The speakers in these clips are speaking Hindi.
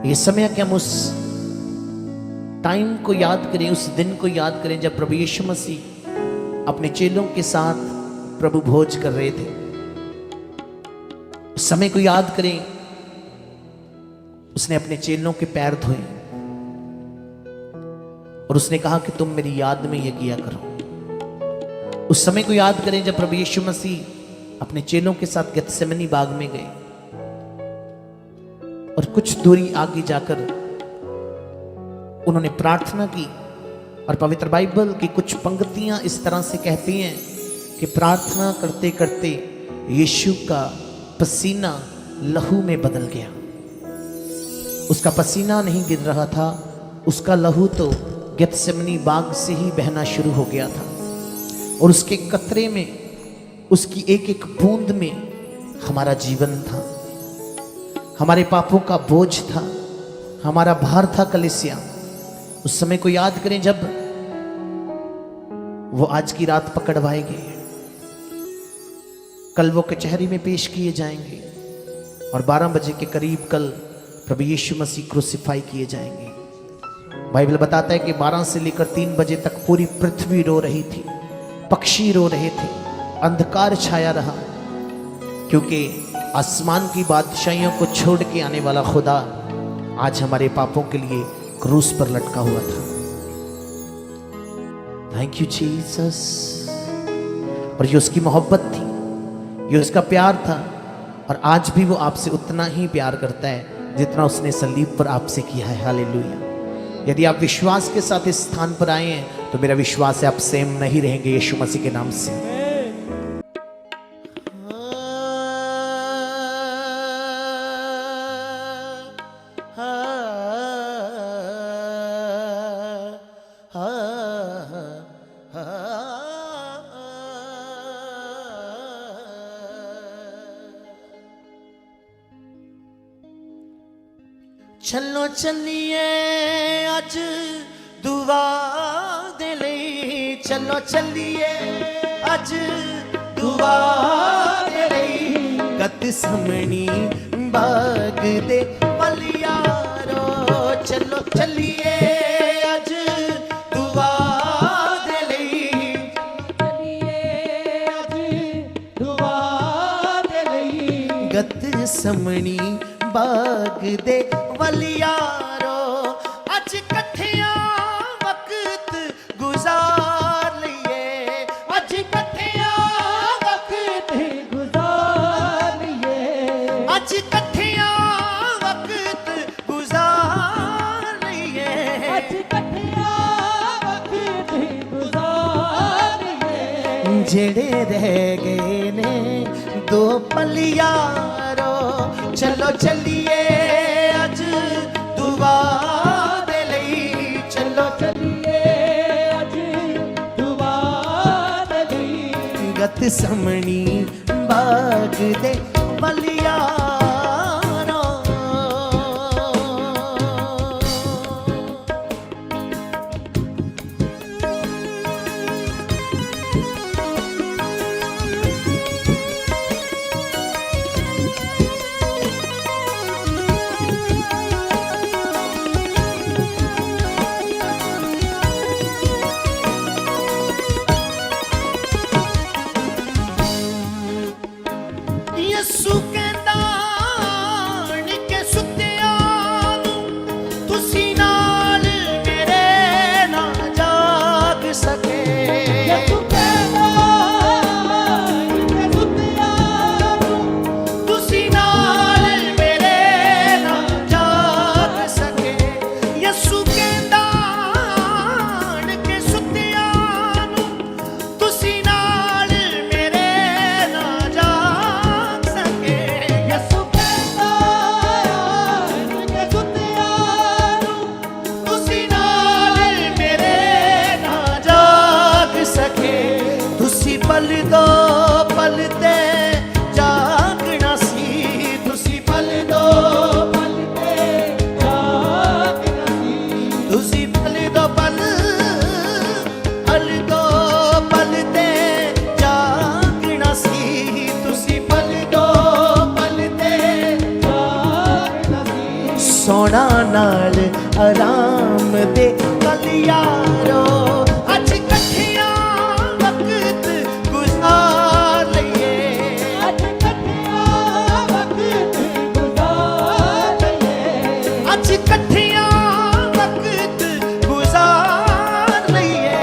ये समय कि हम उस टाइम को याद करें, उस दिन को याद करें जब प्रभु यीशु मसीह अपने चेलों के साथ प्रभु भोज कर रहे थे। उस समय को याद करें, उसने अपने चेलों के पैर धोए और उसने कहा कि तुम मेरी याद में ये किया करो। उस समय को याद करें जब प्रभु यीशु मसीह अपने चेलों के साथ गेत्सेमनी बाग में गए और कुछ दूरी आगे जाकर उन्होंने प्रार्थना की। और पवित्र बाइबल की कुछ पंक्तियां इस तरह से कहती हैं कि प्रार्थना करते करते यीशु का पसीना लहू में बदल गया। उसका पसीना नहीं गिर रहा था, उसका लहू तो गेत्सेमनी बाग से ही बहना शुरू हो गया था। और उसके कतरे में, उसकी एक एक बूंद में हमारा जीवन था, हमारे पापों का बोझ था, हमारा भार था कलीसिया। उस समय को याद करें जब वो आज की रात पकड़वाए गए, कल वो कचहरी में पेश किए जाएंगे और 12 बजे के करीब कल प्रभु यीशु मसीह क्रूसिफाई किए जाएंगे। बाइबल बताता है कि 12 से लेकर 3 बजे तक पूरी पृथ्वी रो रही थी, पक्षी रो रहे थे, अंधकार छाया रहा, क्योंकि आसमान की बादशाहियों को छोड़ के आने वाला खुदा आज हमारे पापों के लिए क्रूस पर लटका हुआ था। Thank you Jesus. और ये उसकी मोहब्बत थी, ये उसका प्यार था, और आज भी वो आपसे उतना ही प्यार करता है जितना उसने सलीब पर आपसे किया है। हालेलुया। यदि आप विश्वास के साथ इस स्थान पर आए हैं तो मेरा विश्वास है आप सेम नहीं रहेंगे यीशु मसीह के नाम से। चलो चलिए अज दुआ दे लई, चलो चलिए अज दुआ दे लई, गेत्सेमनी बाग दे पल यारो। चलो चलिए अज दुआ दे लई, चलिए अज दुआ दे लई, गेत्सेमनी बाग दे पल यारो। अज कठिया वक्त गुजार लिए, अज कठिया वक्त गुजार लिए, अज कठिया वक्त गुजार लिए, अज कठिया वक्त गुजार लिए, जेड़े रह गए ने दो पल यारो। चलो चलिए अज दुआ दे लई, चलो चलिए अज दुआ दे लई, गेत्सेमनी बाग दे पल यारो। नाल आराम दे कल यारो अज कठियां वक्त गुजार लईए अज कठियां वक्त गुजार लईए अज कठियां वक्त गुजार लईए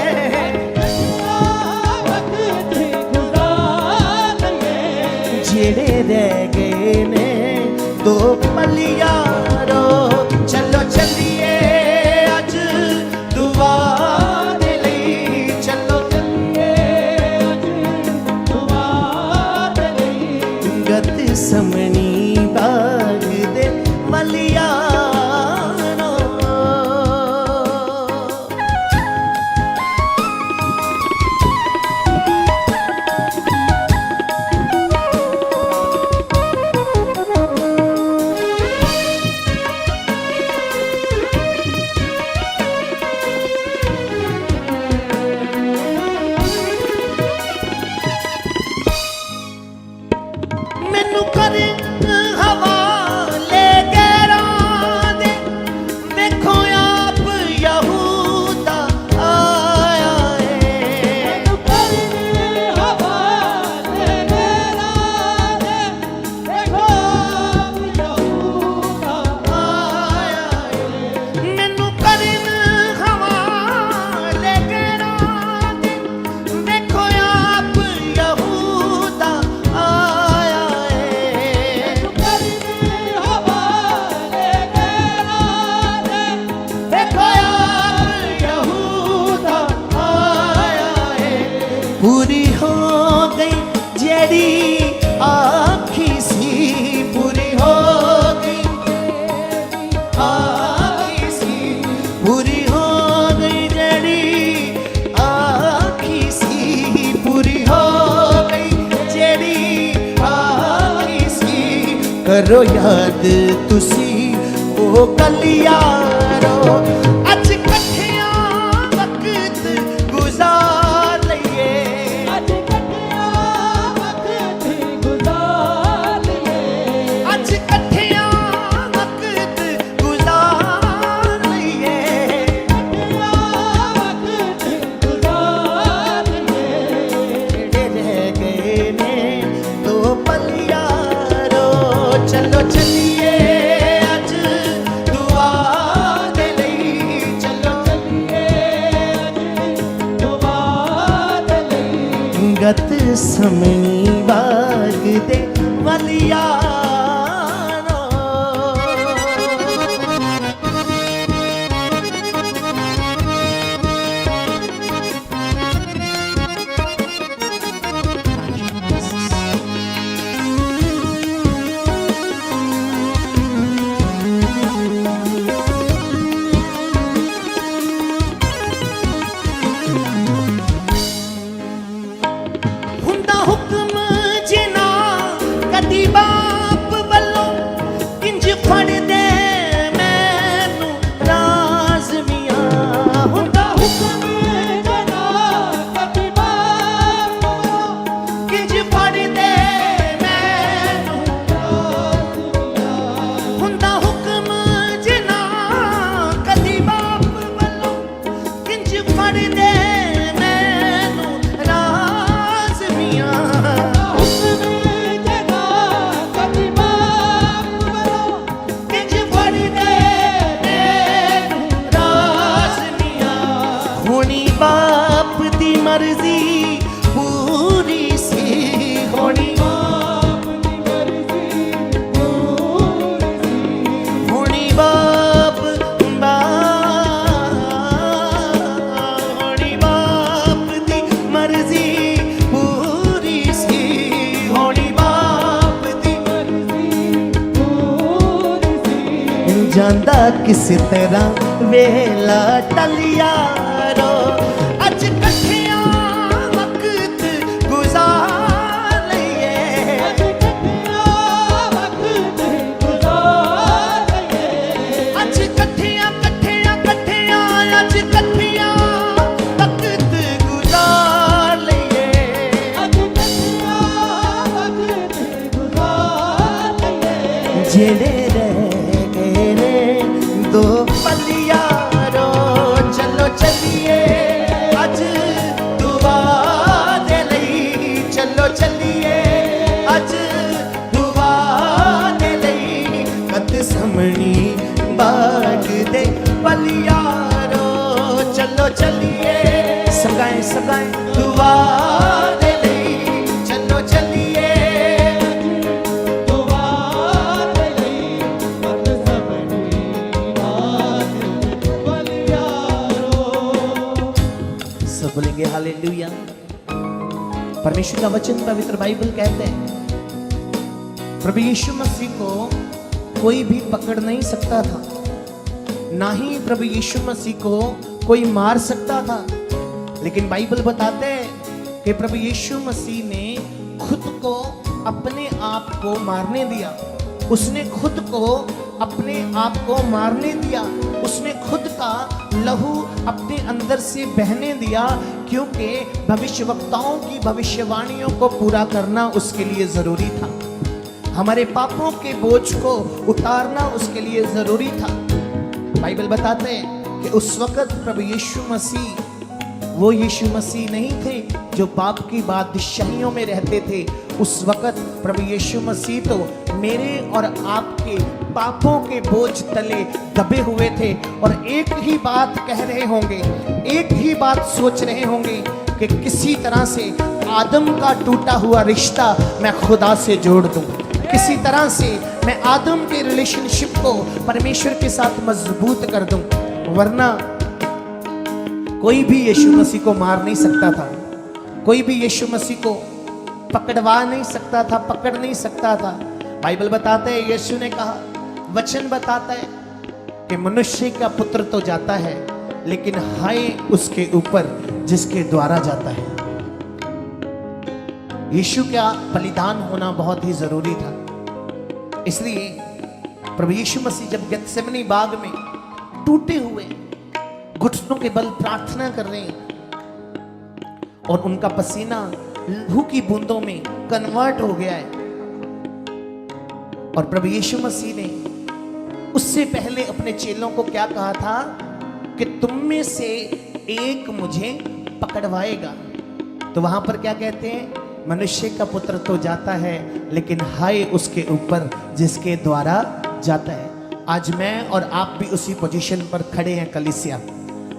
वक्त गुजार लईए जेड़े रह गए ने दो पल यारो चलो चलिए अज दुआ दे लई चलो चलिए अज दुआ दे लई गत समनी बाग दे वल यारो मैनू कर हवाले गैरां दे देखो आप यहूदा आया है कर हवाले मेरा दे देखो यहूदा आया है मैनू कर हवाले गैरां दे देखो आप यहूदा आया है कर हवाले मेरा दे देखो आप यहूदा आया है पूरी हो गई जेड़ी आखी सी पूरी हो गई आखी सी पूरी हो गई जेड़ी आखी सी पूरी हो गई जेड़ी आखी सी करो याद तुसी ओ कल यारो अज कठियां वक्त गुजार लईए अज कठियां वक्त गुजार लईए अज कठियां वक्त गुजार लईए वक्त गुजार लईए जेड़े रह गए ने दो पल यारो चलो चलिए अज दुआ दे लई चलो दुआ दे लई गत समनी बाग दे वल यारो हुंदा हुक्म जिना कदी बाप वल्लों इंज फड़ दे मैनू राज मियां हुंदा हुक्म जना कभी बाप इंज फड़ दे मैनू हुंदा हुक्म जिना कदी बाप वल्लों इंज फड़ दे मैनू राज मियां हुक्म जना कभी बाप इंज फड़ दे मैनू राज मियां होनी बाप दी मर्जी पूरी सी होनी होनी बाप होनी बाप दी मर्जी पूरी सी होनी बाप दी ਜਾਂਦਾ किस तरह वेला टल यारो अज कठियां वक्त गुजार लईए अज कठियां वक्त गुजार लईए अज कठियां कठियां कठियां अज कठियां वक्त गुजार लईए अज कठियां वक्त गुजार लईए जेड़े रह गए ने बाग दे बलियारो चलो चलिए सगाए सगाए दुआ दे लई चलो चलिए दुआ दे लई मन सबनी बाग बलियारो। सब बोलेंगे हालेलुया। परमेश्वर का वचन पवित्र बाइबल कहते हैं प्रभु यीशु मसीह को कोई भी पकड़ नहीं सकता था, ना ही प्रभु यीशु मसीह को कोई मार सकता था। लेकिन बाइबल बताते हैं कि प्रभु यीशु मसीह ने खुद को अपने आप को मारने दिया। उसने खुद को अपने आप को मारने दिया। उसने खुद का लहू अपने अंदर से बहने दिया, क्योंकि भविष्यवक्ताओं की भविष्यवाणियों को पूरा करना उसके लिए जरूरी था। हमारे पापों के बोझ को उतारना उसके लिए जरूरी था। बाइबल बताते हैं कि उस वक्त प्रभु यीशु मसीह वो यीशु मसीह नहीं थे जो पाप की बादशाहियों में रहते थे। उस वक्त प्रभु यीशु मसीह तो मेरे और आपके पापों के बोझ तले दबे हुए थे और एक ही बात कह रहे होंगे, एक ही बात सोच रहे होंगे कि किसी तरह से आदम का टूटा हुआ रिश्ता मैं खुदा से जोड़ दूं, किसी तरह से मैं आदम के रिलेशनशिप को परमेश्वर के साथ मजबूत कर दूं। वरना कोई भी यीशु मसीह को मार नहीं सकता था, कोई भी यीशु मसीह को पकड़वा नहीं सकता था, पकड़ नहीं सकता था। बाइबल बताते हैं, यीशु ने कहा, वचन बताता है कि मनुष्य का पुत्र तो जाता है लेकिन हाय उसके ऊपर जिसके द्वारा जाता है। यीशु का बलिदान होना बहुत ही जरूरी था। इसलिए प्रभु यीशु मसीह जब गेत्सेमनी बाग में टूटे हुए घुटनों के बल प्रार्थना कर रहे हैं और उनका पसीना लहू की बूंदों में कन्वर्ट हो गया है, और प्रभु यीशु मसीह ने उससे पहले अपने चेलों को क्या कहा था कि तुम में से एक मुझे पकड़वाएगा। तो वहां पर क्या कहते हैं, मनुष्य का पुत्र तो जाता है लेकिन हाय उसके ऊपर जिसके द्वारा जाता है। आज मैं और आप भी उसी पोजीशन पर खड़े हैं कलीसिया।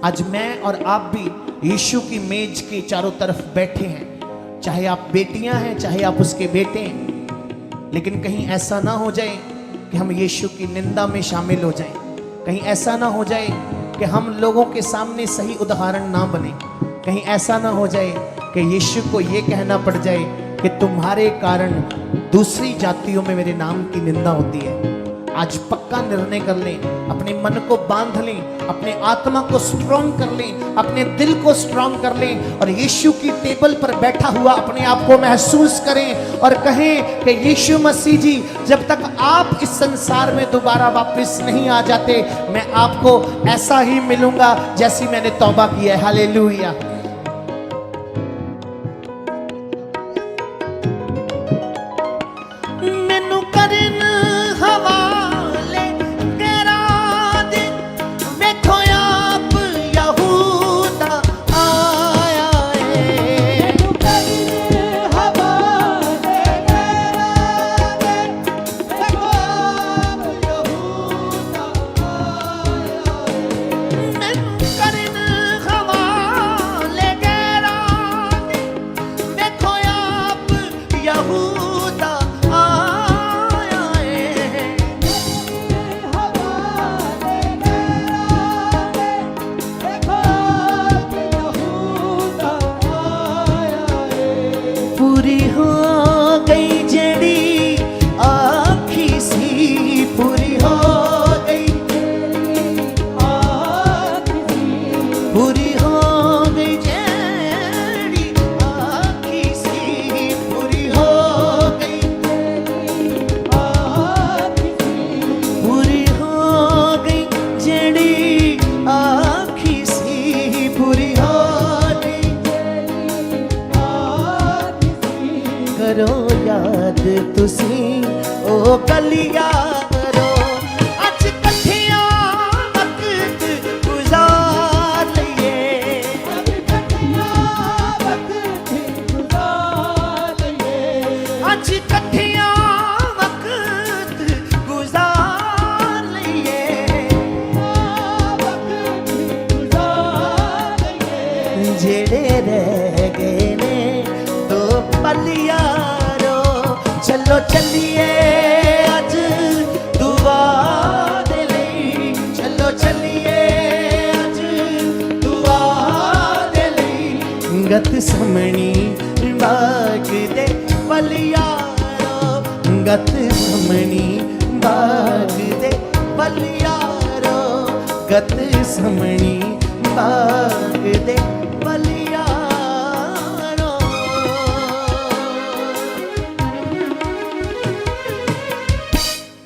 आज मैं और आप भी यीशु की मेज के चारों तरफ बैठे हैं, चाहे आप बेटियां हैं चाहे आप उसके बेटे हैं। लेकिन कहीं ऐसा ना हो जाए कि हम यीशु की निंदा में शामिल हो जाएं, कहीं ऐसा ना हो जाए कि हम लोगों के सामने सही उदाहरण ना बने, कहीं ऐसा ना हो जाए कि यीशु को ये कहना पड़ जाए कि तुम्हारे कारण दूसरी जातियों में मेरे नाम की निंदा होती है। आज पक्का निर्णय कर लें, अपने मन को बांध लें, अपने आत्मा को स्ट्रॉन्ग कर लें, अपने दिल को स्ट्रॉन्ग कर लें और यीशु की टेबल पर बैठा हुआ अपने आप को महसूस करें और कहें कि यीशु मसीह जी, जब तक आप इस संसार में दोबारा वापस नहीं आ जाते, मैं आपको ऐसा ही मिलूंगा जैसी मैंने तौबा किया है। हालेलुया। मैनू करन हवाले तेरा दे, देखो आप यहूदा आया है। मैनू करन हवाले तेरा दे, देखो आप यहूदा आया है। मैनू करन हवाले तेरा दे, देखो आप यहूदा आया है। हवाले तेरा दे, देखो आप यहूदा आया है। पूरी हो गई जड़ी आखी सी, पूरी हो गई, पूरी हो गई जड़ी आखी सी, पूरी हो गई, पूरी हो गई जड़ी आखी सी, पूरी हो गई। करो याद तुसी ओ कलियारो, अज कठिया वक्त गुजार लईए, अज कठिया वक्त गुजार लईए। बलियारो चलो चलिए अज दुआ दे लई चलो चलिए अज दुआ दे लई गत समणी बाग दे बलियारो गत समणी बाग दे बलियारो गत समणी बाग दे